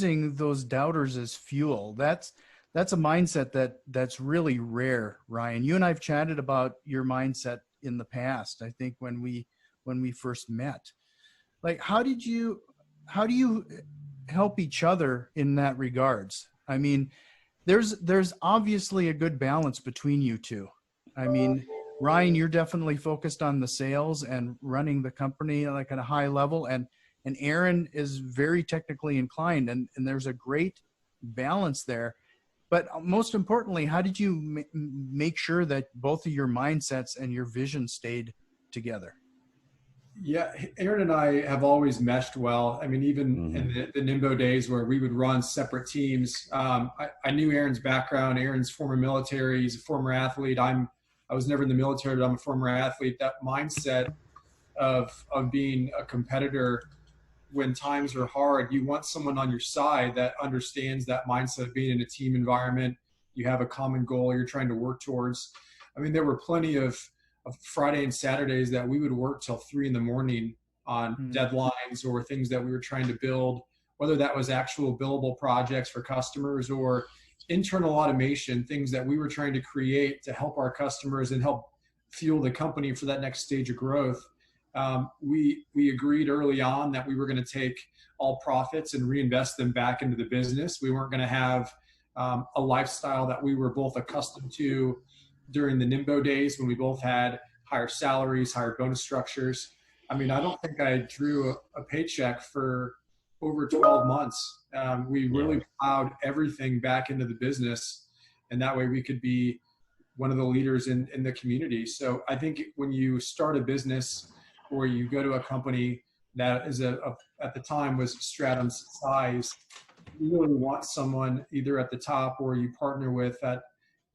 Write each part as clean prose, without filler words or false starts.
using those doubters as fuel. That's a mindset that's really rare, Ryan. You and I've chatted about your mindset in the past. I think when we first met. Like, how do you help each other in that regards? I mean, there's obviously a good balance between you two. I mean, Ryan, you're definitely focused on the sales and running the company like at a high level, and Aaron is very technically inclined, and there's a great balance there. But most importantly, how did you make sure that both of your mindsets and your vision stayed together? Yeah, Aaron and I have always meshed well. I mean, even in the Nimbo days where we would run separate teams, I knew Aaron's background. Aaron's former military. He's a former athlete. I was never in the military, but I'm a former athlete. That mindset of being a competitor when times are hard, you want someone on your side that understands that mindset of being in a team environment. You have a common goal you're trying to work towards. I mean, there were plenty of Friday and Saturdays that we would work till 3 a.m. on deadlines or things that we were trying to build, whether that was actual billable projects for customers or internal automation, things that we were trying to create to help our customers and help fuel the company for that next stage of growth. We agreed early on that we were going to take all profits and reinvest them back into the business. We weren't going to have a lifestyle that we were both accustomed to during the Nimbo days when we both had higher salaries, higher bonus structures. I mean, I don't think I drew a paycheck for over 12 months. We really plowed everything back into the business, and that way we could be one of the leaders in the community. So I think when you start a business or you go to a company that is at the time was Stratum's size, you really want someone either at the top or you partner with that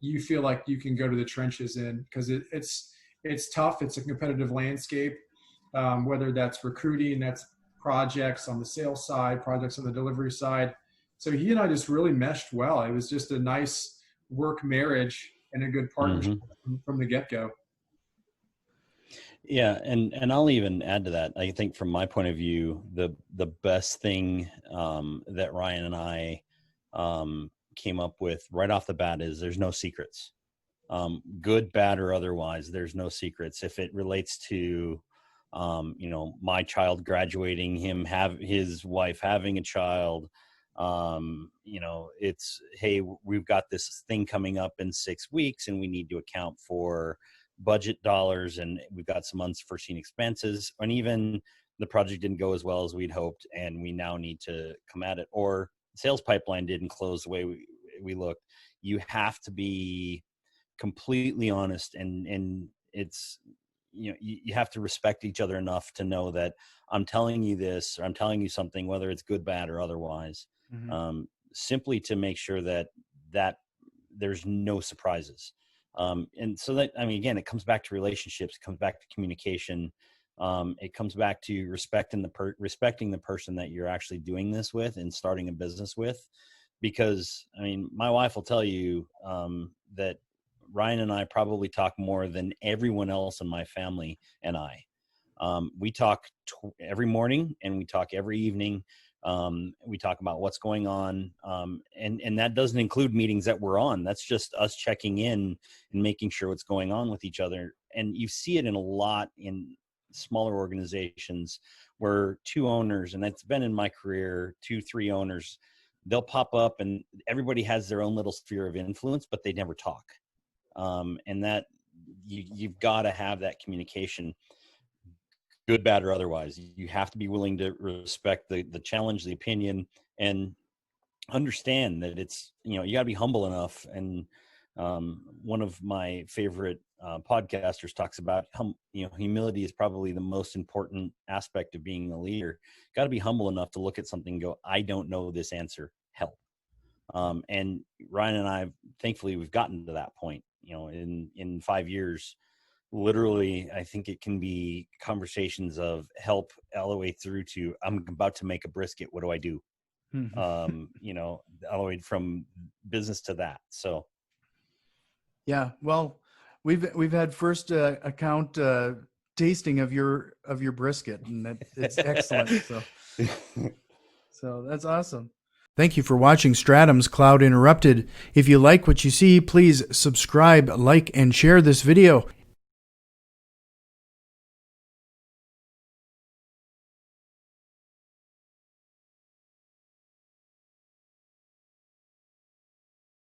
you feel like you can go to the trenches in, because it's tough. It's a competitive landscape, whether that's recruiting, that's projects on the sales side, projects on the delivery side. So he and I just really meshed well. It was just a nice work marriage and a good partnership from the get-go. Yeah, and I'll even add to that. I think from my point of view, the best thing that Ryan and I came up with right off the bat is there's no secrets. Good, bad, or otherwise, there's no secrets. If it relates to my child graduating, his wife having a child, it's, hey, we've got this thing coming up in 6 weeks and we need to account for budget dollars and we've got some unforeseen expenses, and even the project didn't go as well as we'd hoped and we now need to come at it, or sales pipeline didn't close the way we looked. You have to be completely honest, and it's, you have to respect each other enough to know that I'm telling you this, or I'm telling you something, whether it's good, bad, or otherwise, simply to make sure that there's no surprises. And so that, I mean, again, it comes back to relationships, it comes back to communication. It comes back to respecting the person that you're actually doing this with and starting a business with. Because, I mean, my wife will tell you that Ryan and I probably talk more than everyone else in my family and I. We talk every morning and we talk every evening. We talk about what's going on. And that doesn't include meetings that we're on. That's just us checking in and making sure what's going on with each other. And you see it in a lot in smaller organizations where two owners, and that's been in my career, 2-3 owners, they'll pop up and everybody has their own little sphere of influence, but they never talk. And that you've got to have that communication, good, bad, or otherwise. You have to be willing to respect the challenge, the opinion, and understand that it's, you got to be humble enough. And one of my favorite podcasters talks about, humility is probably the most important aspect of being a leader. Got to be humble enough to look at something and go, I don't know this answer, help. And Ryan and I, thankfully, we've gotten to that point, in 5 years. Literally, I think it can be conversations of help all the way through to, I'm about to make a brisket, what do I do? All the way from business to that. So yeah, well, we've had first account tasting of your brisket, and it's excellent. So that's awesome. Thank you for watching Stratum's Cloud Interrupted. If you like what you see, please subscribe, like, and share this video.